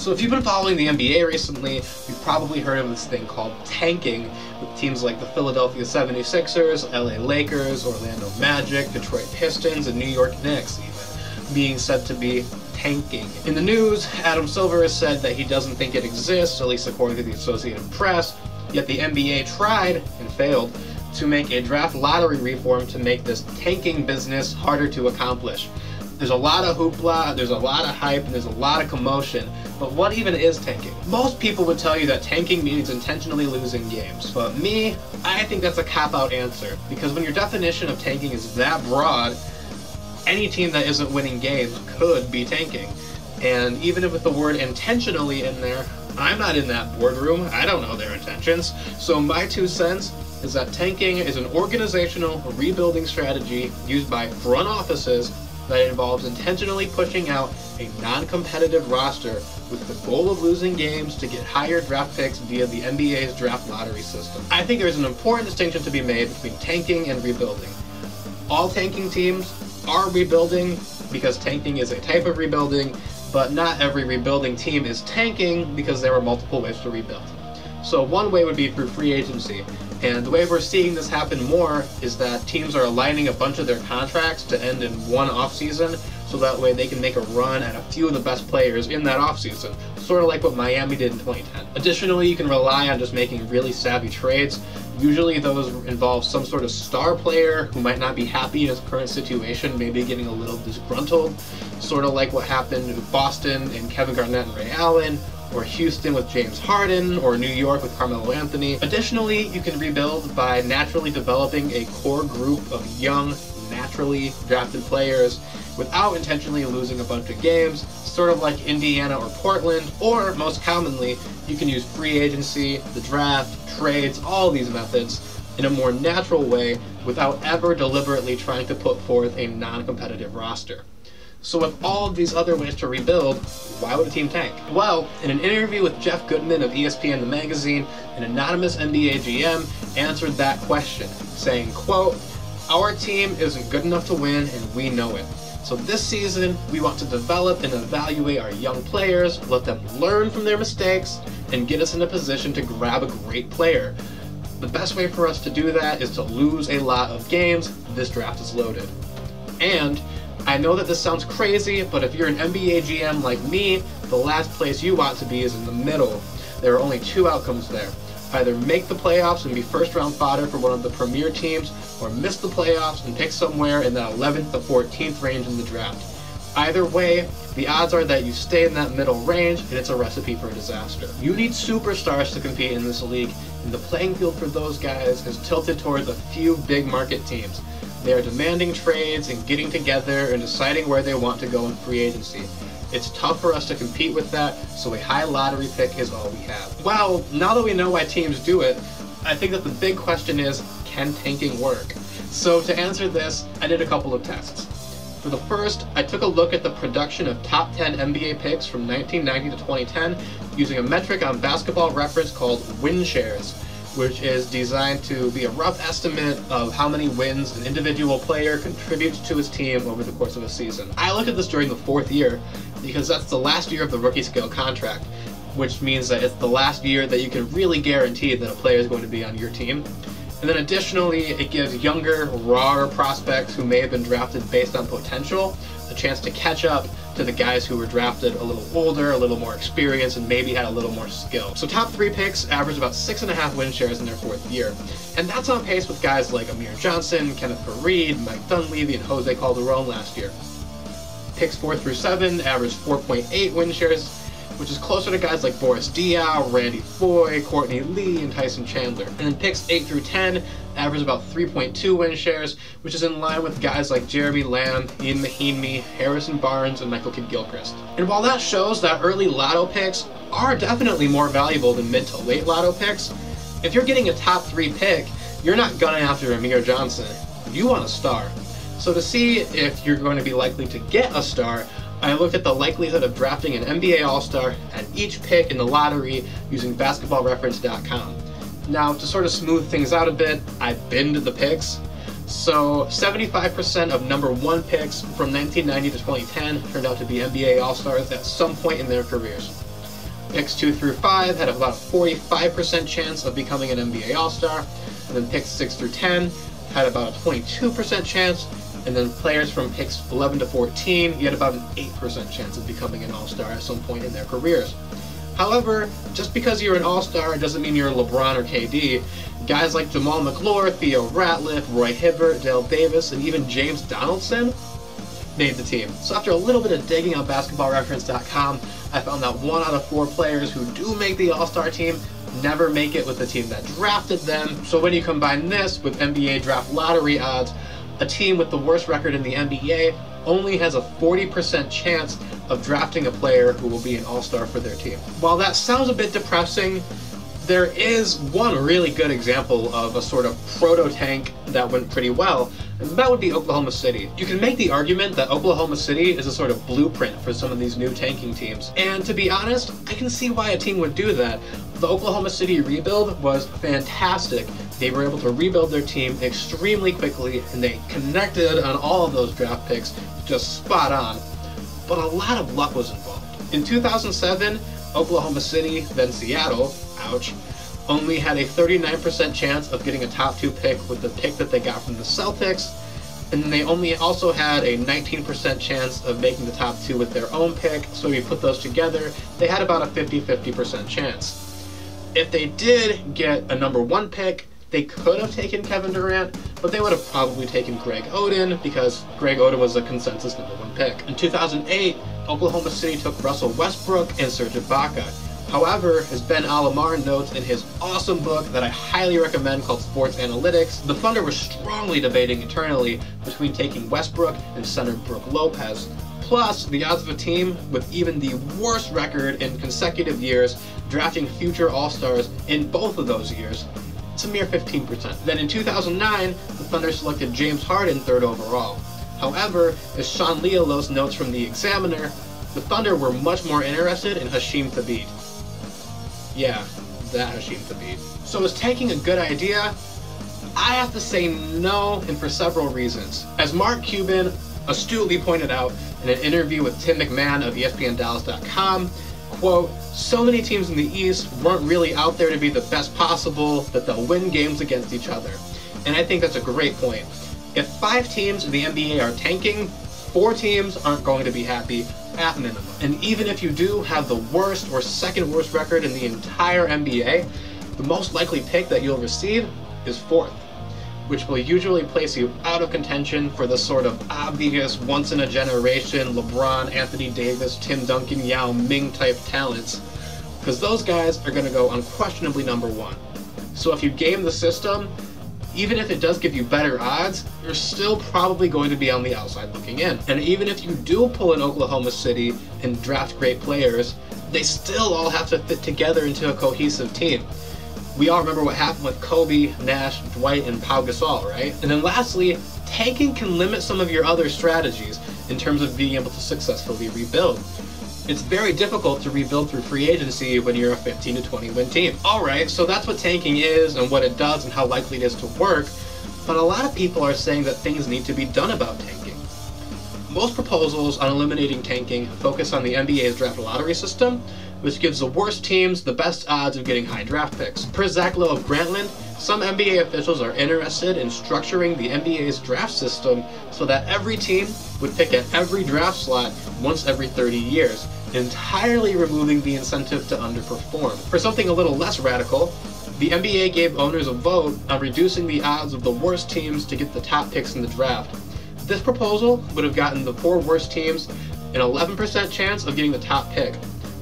So if you've been following the NBA recently, you've probably heard of this thing called tanking, with teams like the Philadelphia 76ers, LA Lakers, Orlando Magic, Detroit Pistons, and New York Knicks even being said to be tanking. In the news, Adam Silver has said that he doesn't think it exists, at least according to the Associated Press, yet the NBA tried, and failed, to make a draft lottery reform to make this tanking business harder to accomplish. There's a lot of hoopla, there's a lot of hype, and there's a lot of commotion, but what even is tanking? Most people would tell you that tanking means intentionally losing games, but me, I think that's a cop-out answer, because when your definition of tanking is that broad, any team that isn't winning games could be tanking. And even with the word intentionally in there, I'm not in that boardroom, I don't know their intentions, so my 2 cents is that tanking is an organizational rebuilding strategy used by front offices that involves intentionally pushing out a non-competitive roster with the goal of losing games to get higher draft picks via the NBA's draft lottery system. I think there's an important distinction to be made between tanking and rebuilding. All tanking teams are rebuilding because tanking is a type of rebuilding, but not every rebuilding team is tanking because there are multiple ways to rebuild. So one way would be through free agency. And the way we're seeing this happen more is that teams are aligning a bunch of their contracts to end in one offseason, so that way they can make a run at a few of the best players in that offseason, sort of like what Miami did in 2010. Additionally, you can rely on just making really savvy trades. Usually those involve some sort of star player who might not be happy in his current situation, maybe getting a little disgruntled, sort of like what happened with Boston and Kevin Garnett and Ray Allen, or Houston with James Harden, or New York with Carmelo Anthony. Additionally, you can rebuild by naturally developing a core group of young, naturally drafted players without intentionally losing a bunch of games, sort of like Indiana or Portland, or most commonly, you can use free agency, the draft, trades, all these methods in a more natural way without ever deliberately trying to put forth a non-competitive roster. So with all of these other ways to rebuild, why would a team tank? Well, in an interview with Jeff Goodman of ESPN The Magazine, an anonymous NBA GM answered that question, saying, quote, "Our team isn't good enough to win and we know it. So this season, we want to develop and evaluate our young players, let them learn from their mistakes, and get us in a position to grab a great player. The best way for us to do that is to lose a lot of games. This draft is loaded." And I know that this sounds crazy, but if you're an NBA GM like me, the last place you want to be is in the middle. There are only 2 outcomes there. Either make the playoffs and be first-round fodder for one of the premier teams, or miss the playoffs and pick somewhere in the 11th to 14th range in the draft. Either way, the odds are that you stay in that middle range, and it's a recipe for disaster. You need superstars to compete in this league, and the playing field for those guys is tilted towards a few big market teams. They are demanding trades and getting together and deciding where they want to go in free agency. It's tough for us to compete with that, so a high lottery pick is all we have. Well, now that we know why teams do it, I think that the big question is, can tanking work? So to answer this, I did a couple of tests. For the first, I took a look at the production of top 10 NBA picks from 1990 to 2010 using a metric on Basketball Reference called win shares, which is designed to be a rough estimate of how many wins an individual player contributes to his team over the course of a season. I looked at this during the 4th year because that's the last year of the rookie scale contract, which means that it's the last year that you can really guarantee that a player is going to be on your team. And then additionally, it gives younger, rawer prospects who may have been drafted based on potential a chance to catch up to the guys who were drafted a little older, a little more experienced, and maybe had a little more skill. So top 3 picks averaged about 6.5 win shares in their 4th year. And that's on pace with guys like Amir Johnson, Kenneth Faried, Mike Dunleavy, and Jose Calderon last year. Picks 4 through 7 averaged 4.8 win shares, which is closer to guys like Boris Diaw, Randy Foye, Courtney Lee, and Tyson Chandler. And then picks 8 through 10 averaged about 3.2 win shares, which is in line with guys like Jeremy Lamb, Ian Mahinmi, Harrison Barnes, and Michael Kidd-Gilchrist. And while that shows that early lotto picks are definitely more valuable than mid to late lotto picks, if you're getting a top 3 pick, you're not gunning after Amir Johnson. You want a star. So to see if you're going to be likely to get a star, I looked at the likelihood of drafting an NBA All-Star at each pick in the lottery using basketballreference.com. Now, to sort of smooth things out a bit, I binned the picks. So 75% of number 1 picks from 1990 to 2010 turned out to be NBA All-Stars at some point in their careers. Picks 2 through 5 had about a 45% chance of becoming an NBA All-Star, and then picks 6 through 10 had about a 22% chance, and then players from picks 11 to 14, you had about an 8% chance of becoming an All-Star at some point in their careers. However, just because you're an All-Star doesn't mean you're LeBron or KD. Guys like Jamal McClure, Theo Ratliff, Roy Hibbert, Dale Davis, and even James Donaldson made the team. So after a little bit of digging on basketballreference.com, I found that 1 out of 4 players who do make the All-Star team never make it with the team that drafted them. So when you combine this with NBA draft lottery odds, a team with the worst record in the NBA only has a 40% chance of drafting a player who will be an All-Star for their team. While that sounds a bit depressing, there is one really good example of a sort of proto-tank that went pretty well, and that would be Oklahoma City. You can make the argument that Oklahoma City is a sort of blueprint for some of these new tanking teams, and to be honest, I can see why a team would do that. The Oklahoma City rebuild was fantastic. They were able to rebuild their team extremely quickly, and they connected on all of those draft picks just spot on. But a lot of luck was involved. In 2007, Oklahoma City, then Seattle, ouch, only had a 39% chance of getting a top 2 pick with the pick that they got from the Celtics, and then they also had a 19% chance of making the top 2 with their own pick, so if you put those together, they had about a 50-50% chance. If they did get a number 1 pick, they could have taken Kevin Durant, but they would have probably taken Greg Oden because Greg Oden was a consensus number 1 pick. In 2008, Oklahoma City took Russell Westbrook and Serge Ibaka. However, as Ben Alamar notes in his awesome book that I highly recommend called Sports Analytics, the Thunder were strongly debating internally between taking Westbrook and center Brook Lopez. Plus, the odds of a team with even the worst record in consecutive years drafting future All-Stars in both of those years, it's a mere 15%. Then in 2009, the Thunder selected James Harden 3rd overall. However, as Sean Lealos notes from The Examiner, the Thunder were much more interested in Hasheem Thabeet. Yeah, that Hasheem Thabeet. So is tanking a good idea? I have to say no, and for several reasons. As Mark Cuban astutely pointed out in an interview with Tim McMahon of ESPNDallas.com, quote, "So many teams in the East weren't really out there to be the best possible, that they'll win games against each other." And I think that's a great point. If 5 teams in the NBA are tanking, 4 teams aren't going to be happy at minimum. And even if you do have the worst or second worst record in the entire NBA, the most likely pick that you'll receive is 4th, which will usually place you out of contention for the sort of obvious once-in-a-generation LeBron, Anthony Davis, Tim Duncan, Yao Ming type talents, because those guys are going to go unquestionably number 1. So if you game the system, even if it does give you better odds, you're still probably going to be on the outside looking in. And even if you do pull in Oklahoma City and draft great players, they still all have to fit together into a cohesive team. We all remember what happened with Kobe, Nash, Dwight, and Pau Gasol, right? And then lastly, tanking can limit some of your other strategies in terms of being able to successfully rebuild. It's very difficult to rebuild through free agency when you're a 15 to 20 win team. Alright, so that's what tanking is and what it does and how likely it is to work, but a lot of people are saying that things need to be done about tanking. Most proposals on eliminating tanking focus on the NBA's draft lottery system, which gives the worst teams the best odds of getting high draft picks. Per Zach Lowe of Grantland, some NBA officials are interested in structuring the NBA's draft system so that every team would pick at every draft slot once every 30 years, entirely removing the incentive to underperform. For something a little less radical, the NBA gave owners a vote on reducing the odds of the worst teams to get the top picks in the draft. This proposal would have gotten the 4 worst teams an 11% chance of getting the top pick,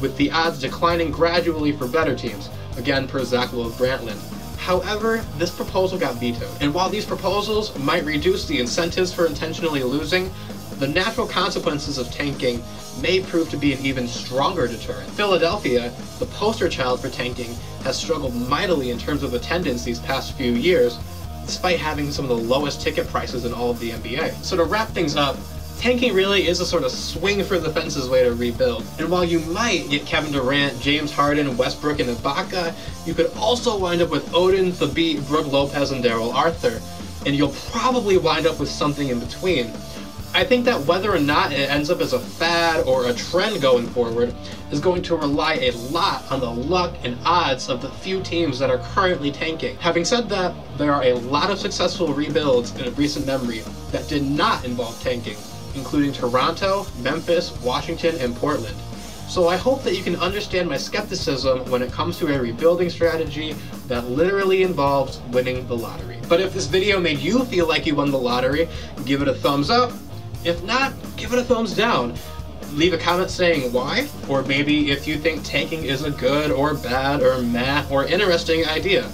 with the odds declining gradually for better teams, again per Zach Lowe of Grantland. However, this proposal got vetoed, and while these proposals might reduce the incentives for intentionally losing, the natural consequences of tanking may prove to be an even stronger deterrent. Philadelphia, the poster child for tanking, has struggled mightily in terms of attendance these past few years, despite having some of the lowest ticket prices in all of the NBA. So to wrap things up, tanking really is a sort of swing for the fences way to rebuild. And while you might get Kevin Durant, James Harden, Westbrook, and Ibaka, you could also wind up with Oden, Thabeet, Brook Lopez, and Daryl Arthur. And you'll probably wind up with something in between. I think that whether or not it ends up as a fad or a trend going forward is going to rely a lot on the luck and odds of the few teams that are currently tanking. Having said that, there are a lot of successful rebuilds in recent memory that did not involve tanking, including Toronto, Memphis, Washington, and Portland. So I hope that you can understand my skepticism when it comes to a rebuilding strategy that literally involves winning the lottery. But if this video made you feel like you won the lottery, give it a thumbs up. If not, give it a thumbs down. Leave a comment saying why, or maybe if you think tanking is a good or bad or meh or interesting idea.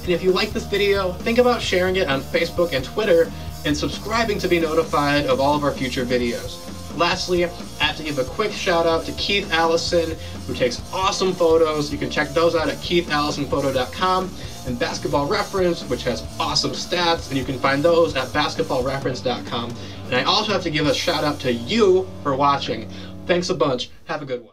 And if you like this video, think about sharing it on Facebook and Twitter and subscribing to be notified of all of our future videos. Lastly, I have to give a quick shout out to Keith Allison, who takes awesome photos. You can check those out at keithallisonphoto.com, and Basketball Reference, which has awesome stats, and you can find those at basketballreference.com. And I also have to give a shout out to you for watching. Thanks a bunch. Have a good one.